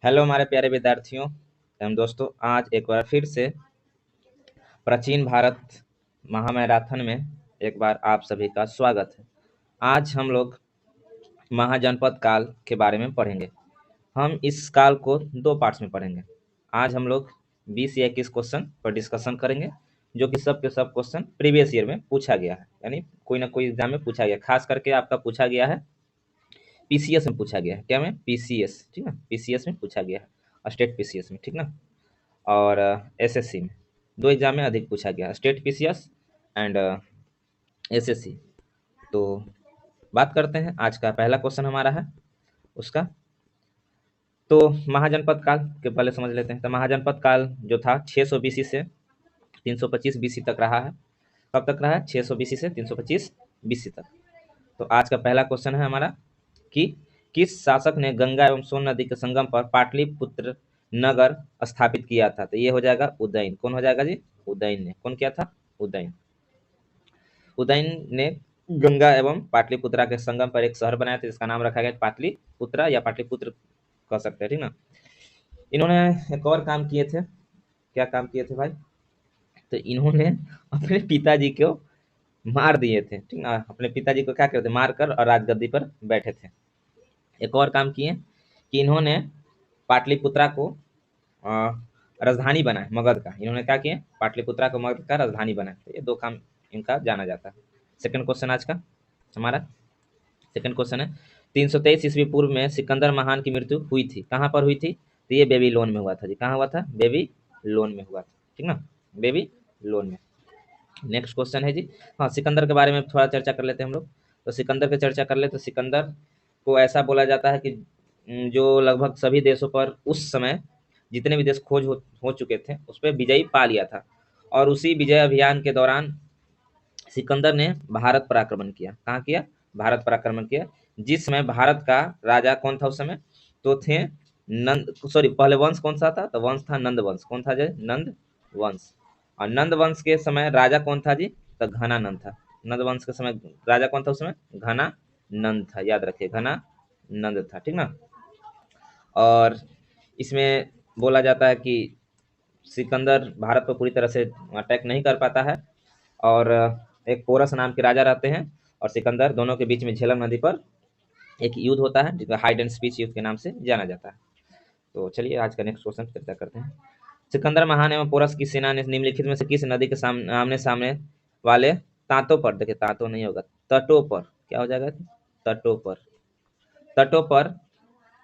Hello हमारे प्यारे विद्यार्थियों एवं दोस्तों, आज एक बार फिर से प्राचीन भारत महामैराथन में एक बार आप सभी का स्वागत है। आज हम लोग महाजनपद काल के बारे में पढ़ेंगे। हम इस काल को दो पार्ट्स में पढ़ेंगे। आज हम लोग 20 या 21 क्वेश्चन पर डिस्कशन करेंगे, जो कि सब के सब क्वेश्चन प्रीवियस ईयर में पूछा गया है, यानी कोई ना कोई एग्जाम में पूछा गया। खास करके आपका पूछा गया है पीसीएस में पूछा गया है। क्या में? पीसीएस, ठीक ना, पीसीएस में पूछा गया है, स्टेट पीसीएस में, ठीक ना। और एसएससी में दो एग्जाम में अधिक पूछा गया, स्टेट पीसीएस एंड एसएससी। तो बात करते हैं, आज का पहला क्वेश्चन हमारा है उसका। तो महाजनपद काल के पहले समझ लेते हैं। तो महाजनपद काल जो था 600 बीसी से 325 बीसी तक रहा है। कब तक रहा है? 600 बीसी से 325 बीसी तक। तो आज का पहला क्वेश्चन है हमारा कि किस शासक ने गंगा एवं सोन नदी के संगम पर पाटलिपुत्र नगर स्थापित किया था? तो ये हो जाएगा उदयन। कौन हो जाएगा जी? उदयन ने। कौन किया था? उदयन। उदयन ने गंगा एवं पाटलिपुत्रा के संगम पर एक शहर बनाया था, जिसका नाम रखा गया पाटलिपुत्रा या पाटलिपुत्र कह सकते हैं, ठीक ना। इन्होंने एक और काम किए थे। क्या काम किए थे भाई? तो इन्होंने अपने पिताजी को मार दिए थे, ठीक ना। अपने पिताजी को क्या करते? मार कर और राजगद्दी पर बैठे थे। एक और काम किए कि इन्होंने पाटलिपुत्रा को अ, राजधानी बनाया मगध का। इन्होंने क्या किए? पाटलिपुत्रा को मगध का राजधानी बनाया। तो ये दो काम इनका जाना जाता है। सेकंड क्वेश्चन आज का हमारा, सेकंड क्वेश्चन है 323 ईस्वी पूर्व में सिकंदर महान की मृत्यु हुई थी। कहाँ पर हुई थी? तो ये बेबीलोन में हुआ था जी। कहाँ हुआ था? बेबीलोन में हुआ था, ठीक ना, बेबीलोन में। नेक्स्ट क्वेश्चन है जी, हाँ, सिकंदर के बारे में थोड़ा चर्चा कर लेते हैं हम लोग। तो सिकंदर की चर्चा कर ले तो सिकंदर को ऐसा बोला जाता है कि जो लगभग सभी देशों पर उस समय जितने भी देश खोज हो चुके थे उस पर विजयी पा लिया था। और उसी विजय अभियान के दौरान सिकंदर ने भारत पर आक्रमण किया। कहाँ किया? भारत पर आक्रमण किया। जिस समय भारत का राजा कौन था उस समय? तो थे नंद, सॉरी, पहले वंश कौन सा था? तो वंश था नंद वंश। कौन था जी? नंद वंश। और नंद वंश के समय राजा कौन था जी? तो घनानंद था। नंद वंश के समय राजा कौन था उस समय? घनानंद था, याद रखिए, घनानंद था, ठीक ना। और इसमें बोला जाता है कि सिकंदर भारत पर पूरी तरह से अटैक नहीं कर पाता है। और एक पोरस नाम के राजा रहते हैं और सिकंदर, दोनों के बीच में झेलम नदी पर एक युद्ध होता है, जिसका हाइड एंड स्पीच युद्ध के नाम से जाना जाता है। तो चलिए आज का नेक्स्ट क्वेश्चन चर्चा करते हैं। सिकंदर महान एवं पोरस की सेना ने निम्नलिखित में से किस नदी के आमने सामने वाले तांतों पर, देखिए तांतों नहीं होगा, तटों पर, क्या हो जाएगा? तटों पर, तटों पर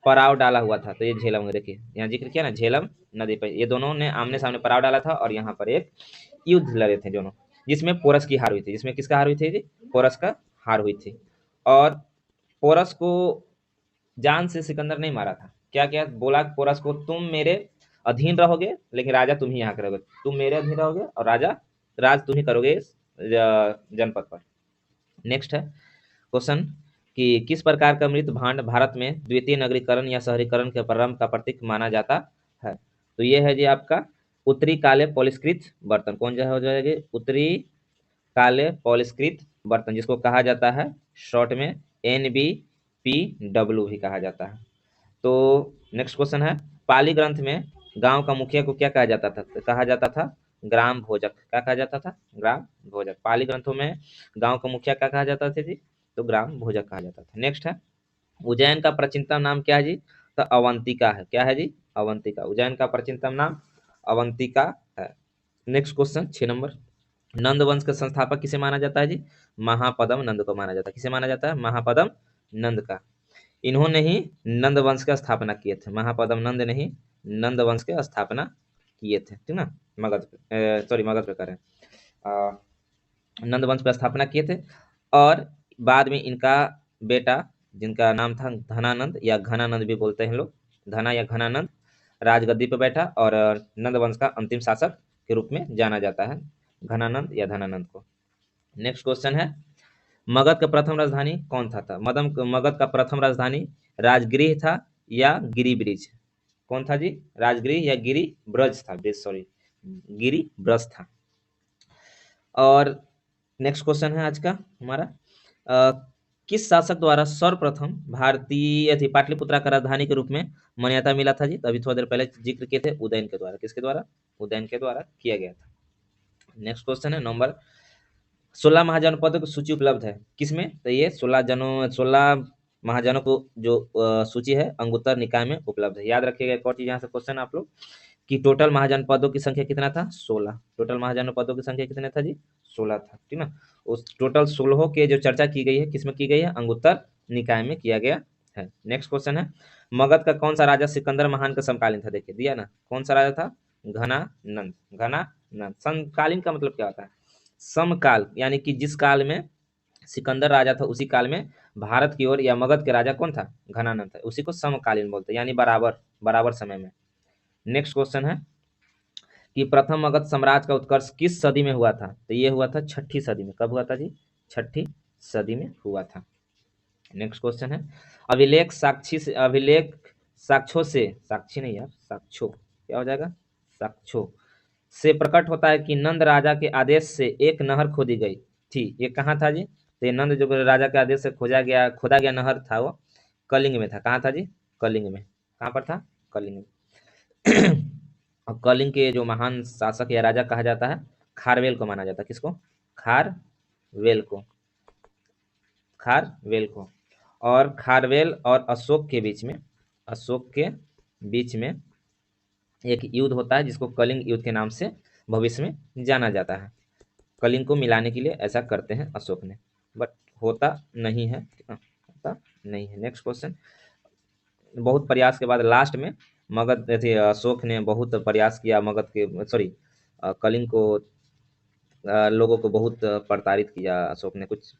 पड़ाव डाला हुआ था। तो ये झेलम है, देखिए यहाँ जिक्र किया ना, झेलम नदी पर ये दोनों ने आमने सामने पड़ाव डाला था और यहाँ पर एक युद्ध लड़े थे दोनों, जिसमें पोरस की हार हुई थी। जिसमें किसका हार हुई थी जी? पोरस का हार हुई थी। और पोरस को जान से सिकंदर नहीं मारा था। क्या क्या बोला पोरस को? तुम मेरे अधीन रहोगे, लेकिन राजा तुम ही यहाँ करोगे। तुम मेरे अधीन रहोगे और राज तुम ही करोगे इस जनपद पर। नेक्स्ट है क्वेश्चन कि किस प्रकार का मृत भांड भारत में द्वितीय नगरीकरण या शहरीकरण के प्रारंभ का प्रतीक माना जाता है? तो ये है जी आपका उत्तरी काले पॉलिशकृत बर्तन। कौन जो है हो जाएगी? उत्तरी काले पॉलिशकृत बर्तन, जिसको कहा जाता है शॉर्ट में NBPW भी कहा जाता है। तो नेक्स्ट क्वेश्चन है, पाली ग्रंथ में गांव का मुखिया को क्या कहा जाता था? तो कहा जाता था ग्राम भोजक। क्या कहा जाता था? ग्राम भोजक। पाली ग्रंथों में गांव का मुखिया क्या कहा जाता था जी? तो ग्राम भोजक कहा जाता था। नेक्स्ट है, उज्जैन का प्राचीनतम नाम क्या है जी? तो अवंतिका है। क्या है जी? अवंतिका। उज्जैन का प्राचीनतम नाम अवंतिका है। नेक्स्ट क्वेश्चन 6 नंबर, नंद वंश के संस्थापक किसे माना जाता है जी? महापदम नंद को माना जाता है। किसे माना जाता है? महापदम नंद का। इन्होंने ही नंद वंश का स्थापना किए थे। महापदम नंद ने ही नंद वंश के स्थापना किए थे, ठीक ना। मगध पे, सॉरी, मगध पे करें, नंद वंश पे स्थापना किए थे। और बाद में इनका बेटा, जिनका नाम था धनानंद या घनानंद भी बोलते हैं लोग, धना या घनानंद, राजगद्दी पर बैठा और नंद वंश का अंतिम शासक के रूप में जाना जाता है, घनानंद या धनानंद को। नेक्स्ट क्वेश्चन है, मगध का प्रथम राजधानी कौन था? मगध का प्रथम राजधानी राजगृह था या गिरिब्रिज? कौन था जी? राजगृह या गिरिब्रज था, ब्रिज, सॉरी, गिरिब्रज था। और नेक्स्ट क्वेश्चन है आज का हमारा, किस शासक द्वारा सर्वप्रथम भारतीय थी पाटलिपुत्रा का राजधानी के रूप में मान्यता मिला था जी? तो अभी थोड़ी देर पहले जिक्र किए थे, उदयन के द्वारा। किसके द्वारा? उदयन के द्वारा किया गया था। नेक्स्ट क्वेश्चन है नंबर 16 महाजनपदों की सूची उपलब्ध है किसमें? तो ये 16 महाजनों को जो सूची है अंगुत्तर निकाय में उपलब्ध है। याद रखिएगा एक और चीज यहाँ से क्वेश्चन आप लोग कि टोटल महाजनपदों की संख्या कितना था? 16। टोटल महाजनपदों की संख्या कितना था जी? 16 था, ठीक ना। उस टोटल 16 के जो चर्चा की गई है किसमें की गई है? अंगुत्तर निकाय में किया गया है। नेक्स्ट क्वेश्चन है मगध का कौन सा राजा सिकंदर महान का समकालीन था? देखिए दिया ना, कौन सा राजा था? घनानंद। घनानंद। समकालीन का मतलब क्या होता है? समकाल, यानी कि जिस काल में सिकंदर राजा था उसी काल में भारत की ओर या मगध के राजा कौन था? घनानंद था। उसी को समकालीन बोलते हैं, यानी बराबर बराबर समय में। नेक्स्ट क्वेश्चन है कि प्रथम मगध साम्राज्य का उत्कर्ष किस सदी में हुआ था? तो ये हुआ था 6ठी सदी में। कब हुआ था जी? 6ठी सदी में हुआ था। नेक्स्ट क्वेश्चन है अभिलेख साक्ष्यों से, साक्षी नहीं यार, साक्ष्यों क्या हो जाएगा? साक्ष्यों से प्रकट होता है कि नंद राजा के आदेश से एक नहर खोदी गई थी। ये कहाँ था जी? तो ये नंद जो राजा के आदेश से खोदा गया नहर था वो कलिंग में था। कहाँ था जी? कलिंग में। कहाँ पर था? कलिंग में। और कलिंग के जो महान शासक या राजा कहा जाता है खारवेल को माना जाता है। किसको? खारवेल को। खारवेल को। और खारवेल और अशोक के बीच में एक युद्ध होता है जिसको कलिंग युद्ध के नाम से भविष्य में जाना जाता है। कलिंग को मिलाने के लिए ऐसा करते हैं अशोक ने, बट होता नहीं है, होता नहीं है। नेक्स्ट क्वेश्चन, बहुत प्रयास के बाद लास्ट में मगध थे अशोक ने बहुत प्रयास किया मगध के कलिंग को लोगों को बहुत प्रताड़ित किया अशोक ने कुछ,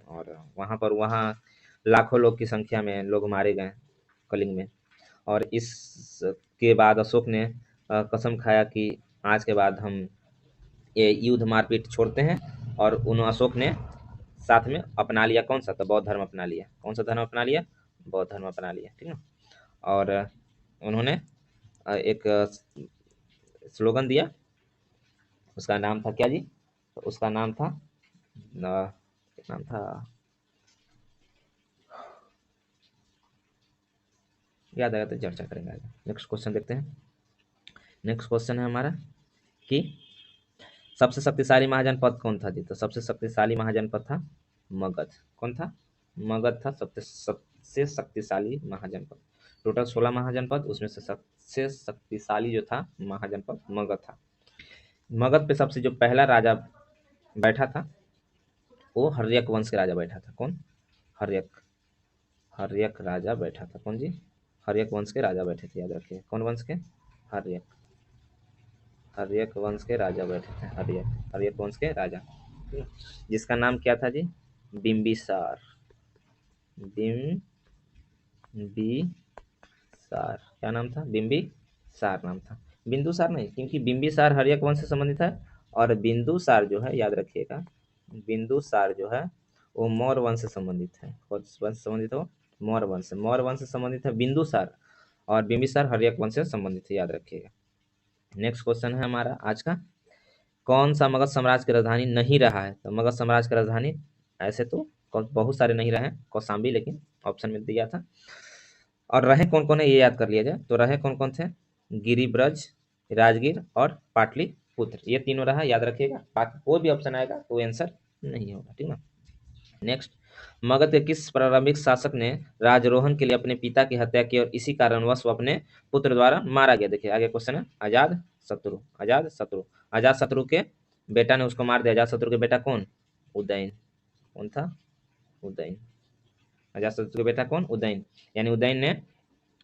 और वहाँ लाखों लोग की संख्या में लोग मारे गए कलिंग में। और इसके बाद अशोक ने कसम खाया कि आज के बाद हम ये युद्ध मारपीट छोड़ते हैं, और उन अशोक ने साथ में अपना लिया कौन सा? तो बौद्ध धर्म अपना लिया। कौन सा धर्म अपना लिया? बौद्ध धर्म अपना लिया, ठीक ना। और उन्होंने एक स्लोगन दिया, उसका नाम था क्या जी? तो उसका नाम था नाम था, याद आएगा तो चर्चा करेंगे आगे। नेक्स्ट क्वेश्चन देखते हैं। नेक्स्ट क्वेश्चन है हमारा कि सबसे शक्तिशाली महाजनपद कौन था जी? तो सबसे शक्तिशाली महाजनपद था मगध। कौन था? मगध था सबसे शक्तिशाली महाजनपद। टोटल 16 महाजनपद, उसमें से सबसे शक्तिशाली जो था महाजनपद मगध था। मगध पे सबसे जो पहला राजा बैठा था वो हर्यक वंश के राजा बैठा था। कौन? हर्यक राजा बैठा था। कौन जी? हर्यक वंश के राजा बैठे थे, याद रखिए। कौन वंश के? हर्यक वंश के राजा बैठे थे। हर्यक वंश के राजा, जिसका नाम क्या था जी? बिम्बिसार। बिम्बिसार क्या नाम था? बिम्बिसार नाम था, बिंदुसार नहीं, क्योंकि बिम्बिसार हर्यक वंश से संबंधित है, और बिंदुसार जो है याद रखिएगा, बिंदुसार जो है वो मौर्य वंश से संबंधित है। कौन वंश से संबंधित हो? मौर्य वंश से। मौर्य वंश से संबंधित है बिंदुसार, और बिम्बिसार हर्यक वंश से संबंधित है, याद रखिएगा। नेक्स्ट क्वेश्चन है हमारा आज का, कौन सा मगध साम्राज्य की राजधानी नहीं रहा है? तो मगध साम्राज्य की राजधानी ऐसे तो बहुत सारे नहीं रहे, कौशाम्बी लेकिन ऑप्शन में दिया था। और रहे कौन कौन है ये याद कर लिया जाए। तो रहे कौन कौन थे? गिरिब्रज, राजगीर और पाटलिपुत्र, ये तीनों रहा, याद रखिएगा। बाकी कोई भी ऑप्शन आएगा तो आंसर नहीं होगा, ठीक ना। नेक्स्ट, मगध के किस प्रारंभिक शासक ने राजरोहण के लिए अपने पिता की हत्या की और इसी कारणवश वो अपने पुत्र द्वारा मारा गया? देखिए आगे क्वेश्चन है, अजात शत्रु के बेटा ने उसको मार दिया। अजात शत्रु के बेटा कौन? उदयन। कौन था? उदयन। अजात शत्रु के बेटा कौन? उदयन। यानी उदयन ने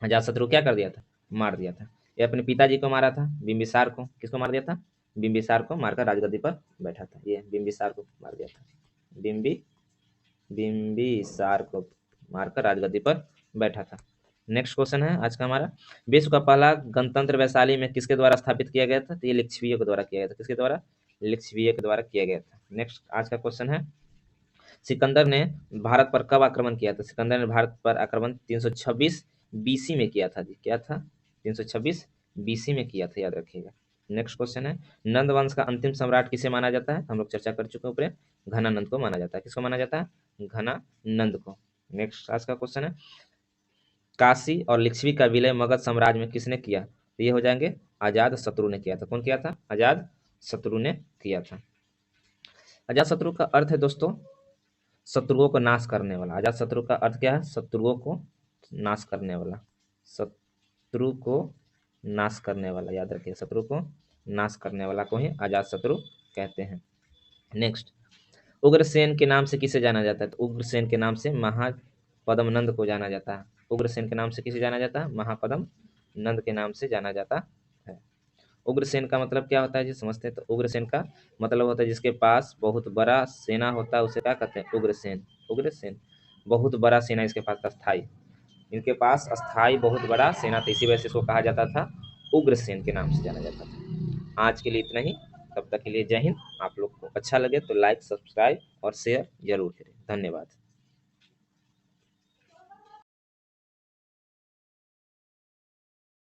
अजात शत्रु क्या कर दिया था? मार दिया था। ये अपने पिताजी को मारा था, बिम्बिसार को। किसको मार दिया था? बिम्बिसार को मारकर राजगद्दी पर बैठा था। ये बिम्बिसार को मार दिया था, बिम्बिसार को मारकर राजगद्दी पर बैठा था। नेक्स्ट क्वेश्चन है आज का हमारा, विश्व का पहला गणतंत्र वैशाली में किसके द्वारा स्थापित किया गया था? तो ये लिच्छवियों के द्वारा किया गया था। किसके द्वारा? लिच्छवियों के द्वारा किया गया था। नेक्स्ट आज का क्वेश्चन है, सिकंदर ने भारत पर कब आक्रमण किया था? सिकंदर ने भारत पर आक्रमण 326 बीसी में किया था जी। क्या था? 326 बीसी में किया था, याद रखिएगा। नेक्स्ट क्वेश्चन है, नंद वंश का अंतिम सम्राट किसे माना जाता है? हम लोग चर्चा कर चुके हैं ऊपर, घनानंद को माना जाता है। किसको माना जाता है? घनानंद को। नेक्स्ट आज का क्वेश्चन है, काशी और लिच्छवी का विलय मगध साम्राज्य में किसने किया? तो ये हो जाएंगे अजात शत्रु ने किया था। कौन किया था? अजात शत्रु ने किया था। अजात शत्रु का अर्थ है दोस्तों शत्रुओं को नाश करने वाला। अजात शत्रु का अर्थ क्या है? शत्रुओं को नाश करने वाला। शत्रु को नाश करने वाला, याद रखिए, शत्रु को नाश करने वाला को ही अजात शत्रु कहते हैं। नेक्स्ट, उग्रसेन के नाम से किसे जाना जाता है? तो उग्रसेन के नाम से महापद्म नंद को जाना जाता है। उग्रसेन के नाम से किसे जाना जाता है? महापद्म नंद के नाम से जाना जाता है। उग्रसेन का मतलब क्या होता है जी, समझते हैं। तो उग्रसेन का मतलब होता है जिसके पास बहुत बड़ा सेना होता है, उसे क्या कहते हैं? उग्रसेन। उग्रसेन, बहुत बड़ा सेना इसके पास था, स्थायी। इनके पास स्थायी बहुत बड़ा सेना था, इसी वजह से इसको कहा जाता था उग्रसेन के नाम से जाना जाता था। आज के लिए इतना ही, तब तक के लिए जय हिंद। आप लोग को अच्छा लगे तो लाइक, सब्सक्राइब और शेयर जरूर करें। धन्यवाद।